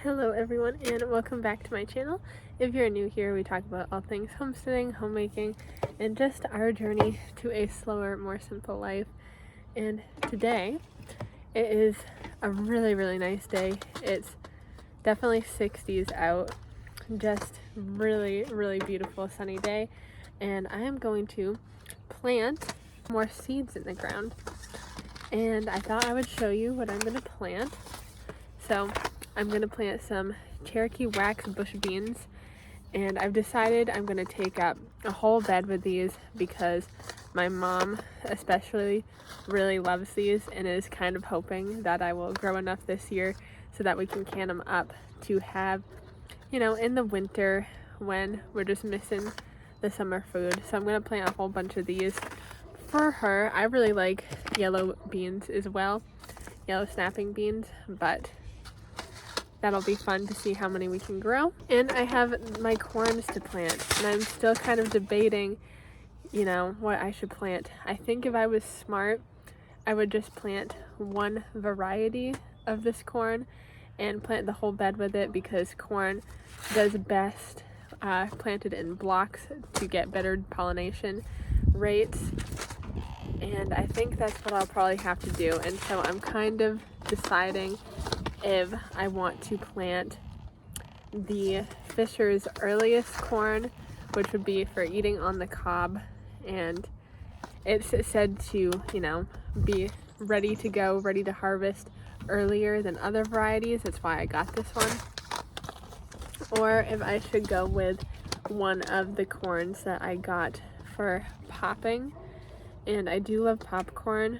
Hello everyone and welcome back to my channel. If you're new here, we talk about all things homesteading, homemaking, and just our journey to a slower, more simple life. And today, it is a really nice day. It's definitely 60s out, just really beautiful sunny day. And I am going to plant more seeds in the ground. And I thought I would show you what I'm going to plant. So I'm going to plant some Cherokee wax bush beans, and I've decided I'm going to take up a whole bed with these because my mom especially really loves these and is kind of hoping that I will grow enough this year so that we can can them up to have, you know, in the winter when we're just missing the summer food. So I'm going to plant a whole bunch of these for her. I really like yellow beans as well, yellow snapping beans, but that'll be fun to see how many we can grow. And I have my corns to plant, and I'm still kind of debating, you know, what I should plant. I think if I was smart, I would just plant one variety of this corn and plant the whole bed with it, because corn does best planted in blocks to get better pollination rates. And I think that's what I'll probably have to do. And so I'm kind of deciding if I want to plant the Fisher's earliest corn, which would be for eating on the cob, and it's said to, you know, be ready to go, ready to harvest earlier than other varieties. That's why I got this one. Or if I should go with one of the corns that I got for popping. And I do love popcorn,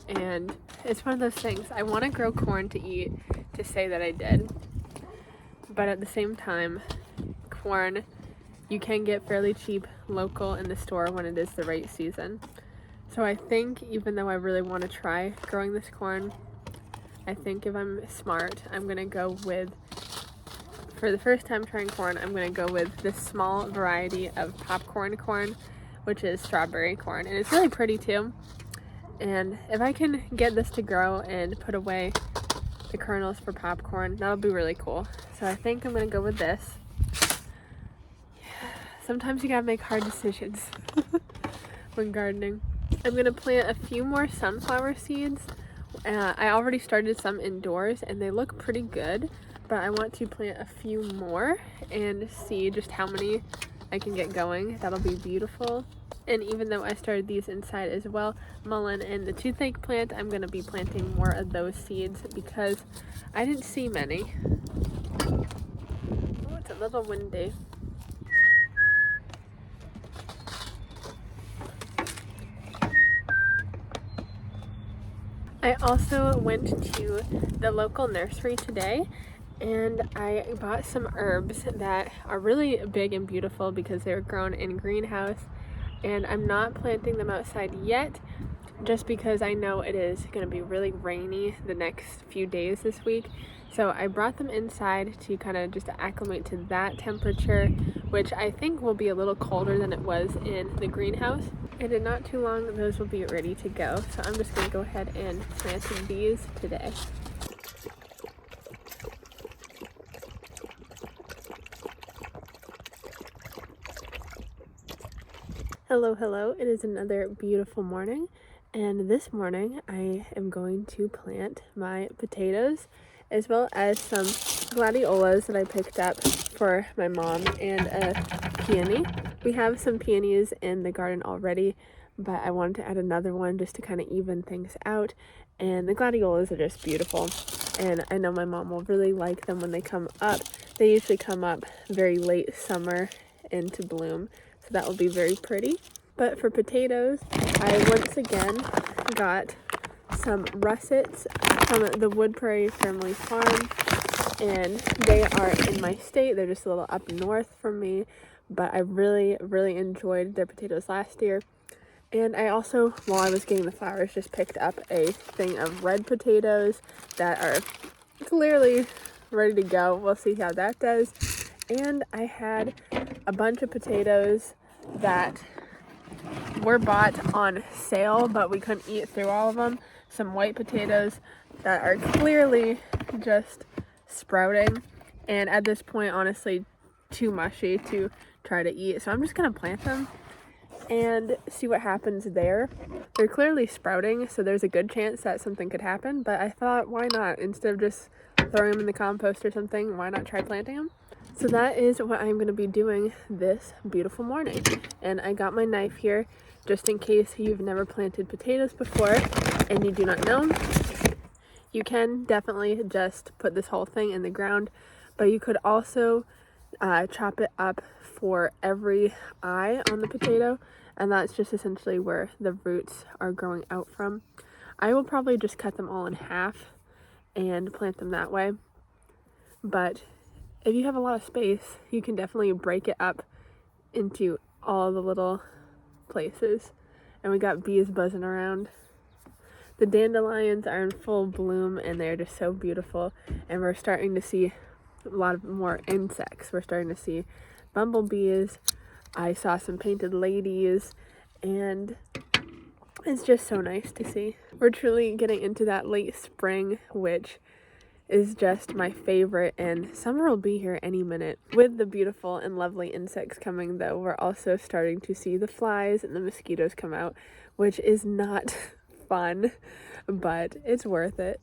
and it's one of those things. I want to grow corn to eat, to say that I did. But at the same time, corn you can get fairly cheap local in the store when it is the right season. So I think even though I really want to try growing this corn, I think if I'm smart, I'm going to go with, for the first time trying corn, I'm going to go with this small variety of popcorn corn, which is strawberry corn. And it's really pretty too. And if I can get this to grow and put away the kernels for popcorn, that'll be really cool. So I think I'm gonna go with this. Sometimes you gotta make hard decisions when gardening. I'm gonna plant a few more sunflower seeds. I already started some indoors and they look pretty good, but I want to plant a few more and see just how many I can get going. That'll be beautiful. And even though I started these inside as well, mullein and the toothache plant, I'm going to be planting more of those seeds because I didn't see many. Oh, it's a little windy. I also went to the local nursery today, and I bought some herbs that are really big and beautiful because they were grown in greenhouse. And I'm not planting them outside yet, just because I know it is going to be really rainy the next few days this week. So I brought them inside to kind of just acclimate to that temperature, which I think will be a little colder than it was in the greenhouse. And in not too long, those will be ready to go. So I'm just going to go ahead and plant these today. Hello, it is another beautiful morning, and this morning I am going to plant my potatoes as well as some gladiolas that I picked up for my mom and a peony. We have some peonies in the garden already, but I wanted to add another one just to kind of even things out, and the gladiolas are just beautiful, and I know my mom will really like them when they come up. They usually come up very late summer into bloom, so that will be very pretty. But for potatoes, I once again got some russets from the Wood Prairie Family Farm, and they are in my state. They're just a little up north from me, but I really enjoyed their potatoes last year. And I also, while I was getting the flowers, just picked up a thing of red potatoes that are clearly ready to go. We'll see how that does. And I had a bunch of potatoes that were bought on sale, but we couldn't eat through all of them. Some white potatoes that are clearly just sprouting, and at this point, honestly, too mushy to try to eat. So I'm just gonna plant them and see what happens there. They're clearly sprouting, so there's a good chance that something could happen, but I thought, why not? Instead of just throwing them in the compost or something, why not try planting them? So that is what I'm going to be doing this beautiful morning. And I got my knife here just in case you've never planted potatoes before and you do not know. You can definitely just put this whole thing in the ground, but you could also chop it up for every eye on the potato, and that's just essentially where the roots are growing out from. I will probably just cut them all in half and plant them that way, but if you have a lot of space, you can definitely break it up into all the little places. And we got bees buzzing around. The dandelions are in full bloom and they're just so beautiful, and we're starting to see a lot of more insects. We're starting to see bumblebees. I saw some painted ladies, and it's just so nice to see. We're truly getting into that late spring, which is just my favorite, and summer will be here any minute. With the beautiful and lovely insects coming, though, we're also starting to see the flies and the mosquitoes come out, which is not fun, but it's worth it.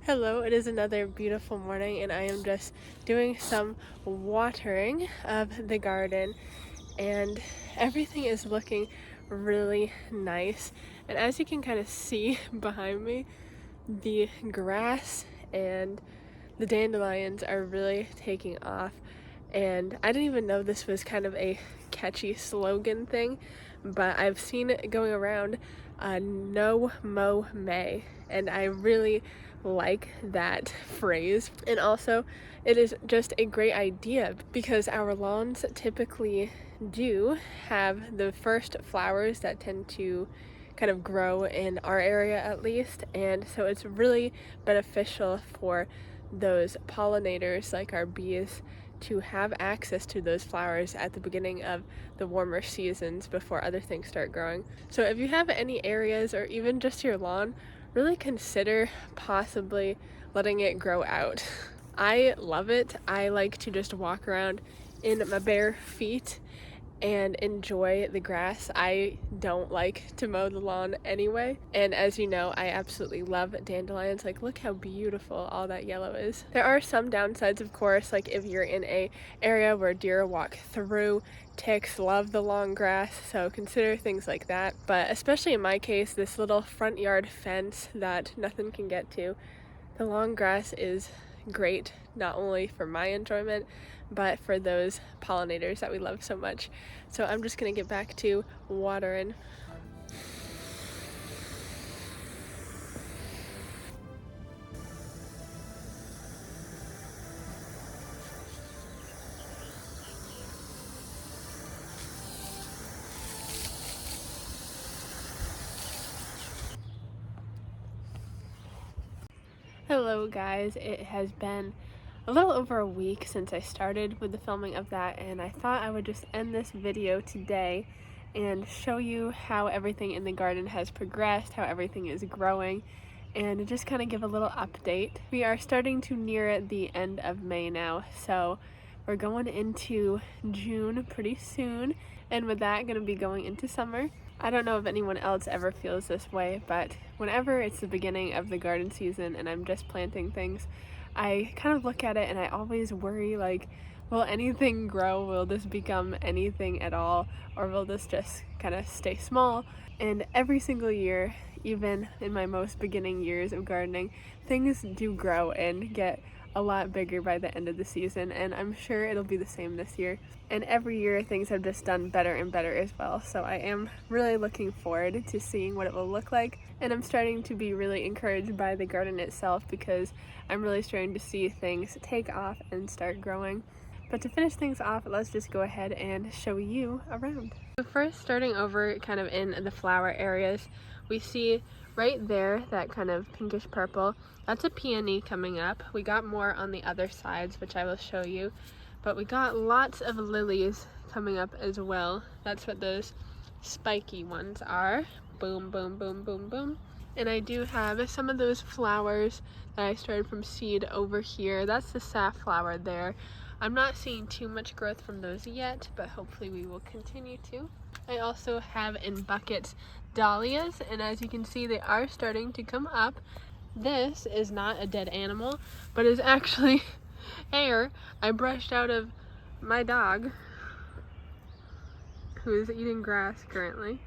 Hello, it is another beautiful morning, and I am just doing some watering of the garden, and everything is looking really nice. And as you can kind of see behind me, the grass and the dandelions are really taking off, and I didn't even know this was kind of a catchy slogan thing, but I've seen it going around, no mow May, and I really like that phrase. And also it is just a great idea because our lawns typically do have the first flowers that tend to kind of grow in our area, at least, and so it's really beneficial for those pollinators like our bees to have access to those flowers at the beginning of the warmer seasons before other things start growing. So if you have any areas or even just your lawn, really consider possibly letting it grow out. I love it. I like to just walk around in my bare feet and enjoy the grass. I don't like to mow the lawn anyway, and as you know, I absolutely love dandelions. Like, look how beautiful all that yellow is. There are some downsides, of course, like if you're in a area where deer walk through, ticks love the long grass, so consider things like that. But especially in my case, this little front yard fence that nothing can get to, the long grass is great, not only for my enjoyment, but for those pollinators that we love so much. So I'm just gonna get back to watering. Hello guys, it has been a little over a week since I started with the filming of that, and I thought I would just end this video today and show you how everything in the garden has progressed, how everything is growing, and just kind of give a little update. We are starting to near the end of May now, so we're going into June pretty soon, and with that gonna be going into summer. I don't know if anyone else ever feels this way, but whenever it's the beginning of the garden season and I'm just planting things, I kind of look at it and I always worry, like, will anything grow? Will this become anything at all? Or will this just kind of stay small? And every single year, even in my most beginning years of gardening, things do grow and get a lot bigger by the end of the season, and I'm sure it'll be the same this year. And every year things have just done better and better as well, so I am really looking forward to seeing what it will look like. And I'm starting to be really encouraged by the garden itself because I'm really starting to see things take off and start growing. But to finish things off, let's just go ahead and show you around. So first, starting over kind of in the flower areas, we see right there that kind of pinkish purple. That's a peony coming up. We got more on the other sides, which I will show you, but we got lots of lilies coming up as well. That's what those spiky ones are. Boom, boom, boom, boom, boom. And I do have some of those flowers that I started from seed over here. That's the safflower there. I'm not seeing too much growth from those yet, but hopefully we will continue to. I also have in buckets dahlias, and as you can see, they are starting to come up. This is not a dead animal, but is actually hair I brushed out of my dog, who is eating grass currently.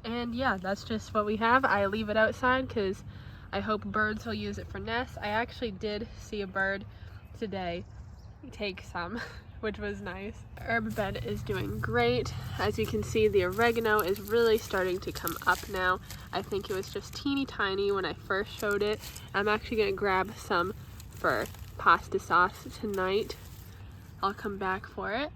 And yeah, that's just what we have. I leave it outside because I hope birds will use it for nests. I actually did see a bird today take some, which was nice. Herb bed is doing great. As you can see, the oregano is really starting to come up now. I think it was just teeny tiny when I first showed it. I'm actually gonna grab some for pasta sauce tonight. I'll come back for it.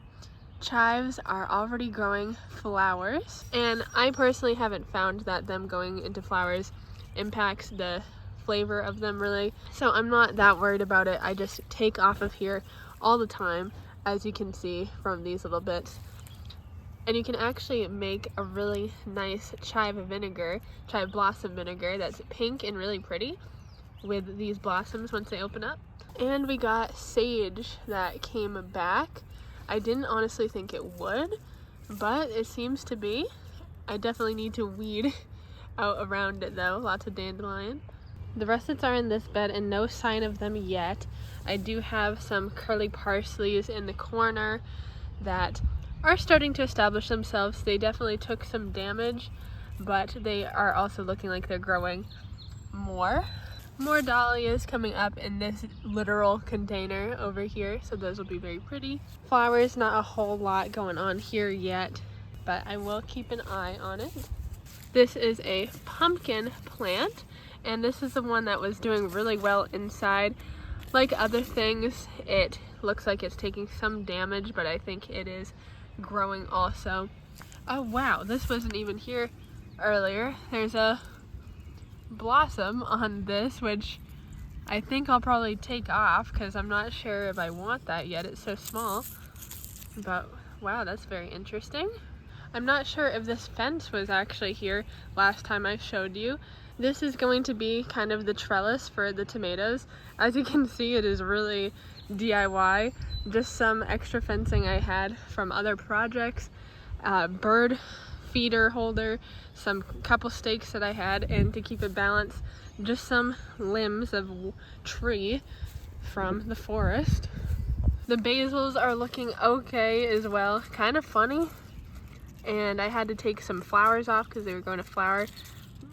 Chives are already growing flowers, and I personally haven't found that them going into flowers impacts the flavor of them really, so I'm not that worried about it. I just take off of here all the time, as you can see from these little bits. And you can actually make a really nice chive blossom vinegar that's pink and really pretty with these blossoms once they open up. And we got sage that came back. I didn't honestly think it would, but it seems to be. I definitely need to weed out around it though. Lots of dandelion. The russets are in this bed and no sign of them yet. I do have some curly parsleys in the corner that are starting to establish themselves. They definitely took some damage, but they are also looking like they're growing more. More dahlias coming up in this literal container over here, so those will be very pretty. Flowers, not a whole lot going on here yet, but I will keep an eye on it. This is a pumpkin plant, and this is the one that was doing really well inside. Like other things, it looks like it's taking some damage, but I think it is growing also. Oh wow, this wasn't even here earlier. There's a blossom on this, which I think I'll probably take off because I'm not sure if I want that yet. It's so small, but wow, that's very interesting. I'm not sure if this fence was actually here last time I showed you. This is going to be kind of the trellis for the tomatoes. As you can see, it is really DIY. Just some extra fencing I had from other projects, bird feeder holder, some couple stakes that I had, and to keep it balanced, just some limbs of tree from the forest. The basils are looking okay as well. Kind of funny. And I had to take some flowers off because they were going to flower,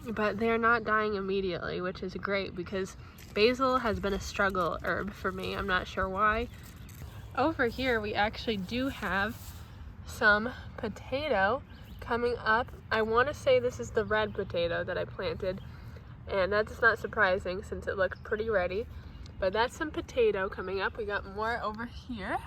but they're not dying immediately, which is great because basil has been a struggle herb for me. I'm not sure why. Over here we actually do have some potato coming up. I want to say this is the red potato that I planted, and that's not surprising since it looked pretty ready, but that's some potato coming up. We got more over here,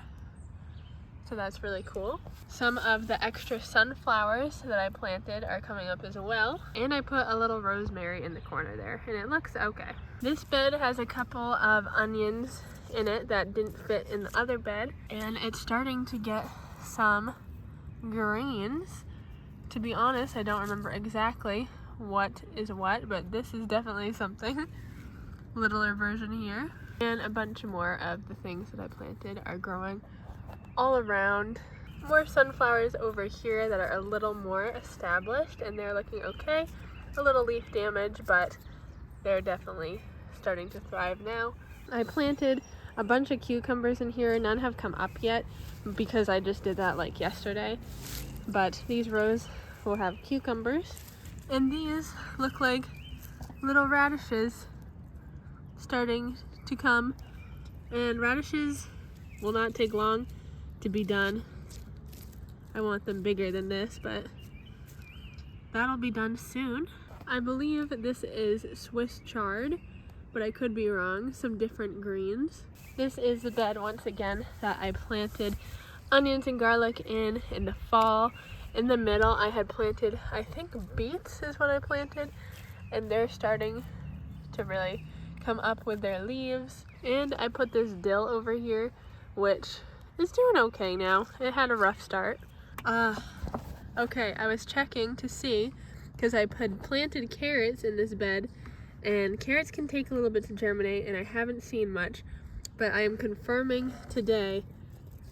so that's really cool. Some of the extra sunflowers that I planted are coming up as well, and I put a little rosemary in the corner there, and it looks okay. This bed has a couple of onions in it that didn't fit in the other bed, and it's starting to get some greens. To be honest, I don't remember exactly what is what, but this is definitely something. Littler version here. And a bunch more of the things that I planted are growing all around. More sunflowers over here that are a little more established and they're looking okay. A little leaf damage, but they're definitely starting to thrive now. I planted a bunch of cucumbers in here. None have come up yet because I just did that like yesterday. But these rows will have cucumbers. And these look like little radishes starting to come. And radishes will not take long to be done. I want them bigger than this, but that'll be done soon. I believe this is Swiss chard, but I could be wrong. Some different greens. This is the bed once again that I planted onions and garlic in the fall. In the middle I had planted, I think beets is what I planted, and they're starting to really come up with their leaves. And I put this dill over here, which is doing okay now. It had a rough start. Okay, I was checking to see, because I had planted carrots in this bed, and carrots can take a little bit to germinate, and I haven't seen much, but I am confirming today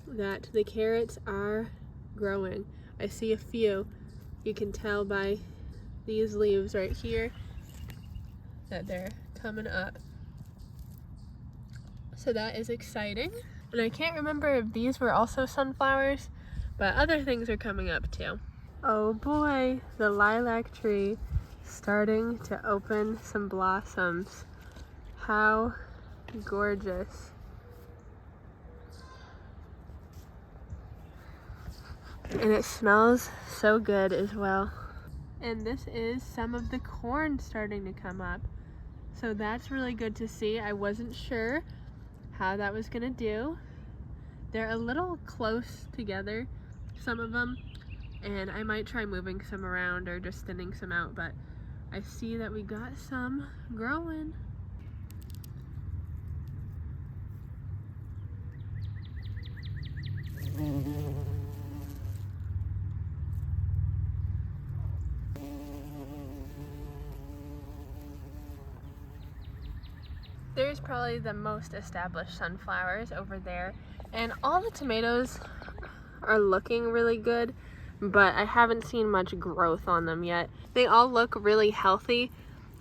that the carrots are growing. I see a few. You can tell by these leaves right here that they're coming up. So that is exciting. And I can't remember if these were also sunflowers, but other things are coming up too. Oh boy, the lilac tree starting to open some blossoms. How gorgeous. And it smells so good as well. And this is some of the corn starting to come up. So that's really good to see. I wasn't sure how that was gonna do. They're a little close together, some of them, and I might try moving some around or just thinning some out, but I see that we got some growing. There's probably the most established sunflowers over there, and all the tomatoes are looking really good, but I haven't seen much growth on them yet. They all look really healthy,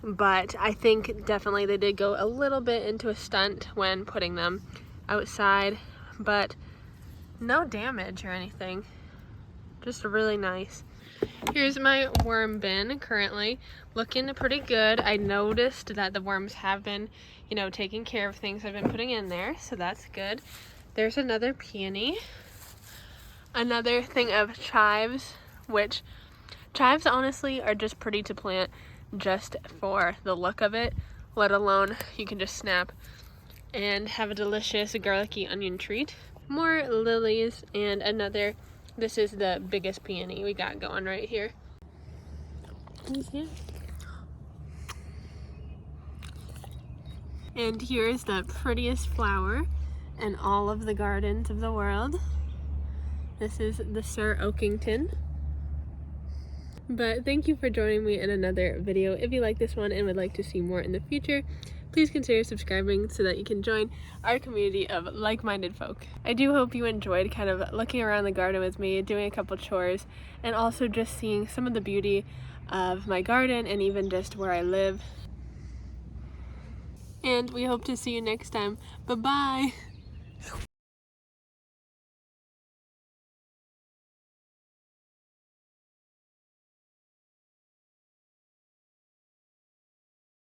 but I think definitely they did go a little bit into a stunt when putting them outside, but no damage or anything. Just really nice. Here's my worm bin currently, looking pretty good. I noticed that the worms have been, taking care of things I've been putting in there, so that's good. There's another peony. Another thing of chives, which chives honestly are just pretty to plant just for the look of it, let alone you can just snap and have a delicious garlicky onion treat. More lilies, and another, this is the biggest peony we got going right here. And here's the prettiest flower in all of the gardens of the world. This is the Sir Oakington. But thank you for joining me in another video. If you like this one and would like to see more in the future, please consider subscribing so that you can join our community of like-minded folk. I do hope you enjoyed kind of looking around the garden with me, doing a couple chores, and also just seeing some of the beauty of my garden and even just where I live. And we hope to see you next time. Bye-bye!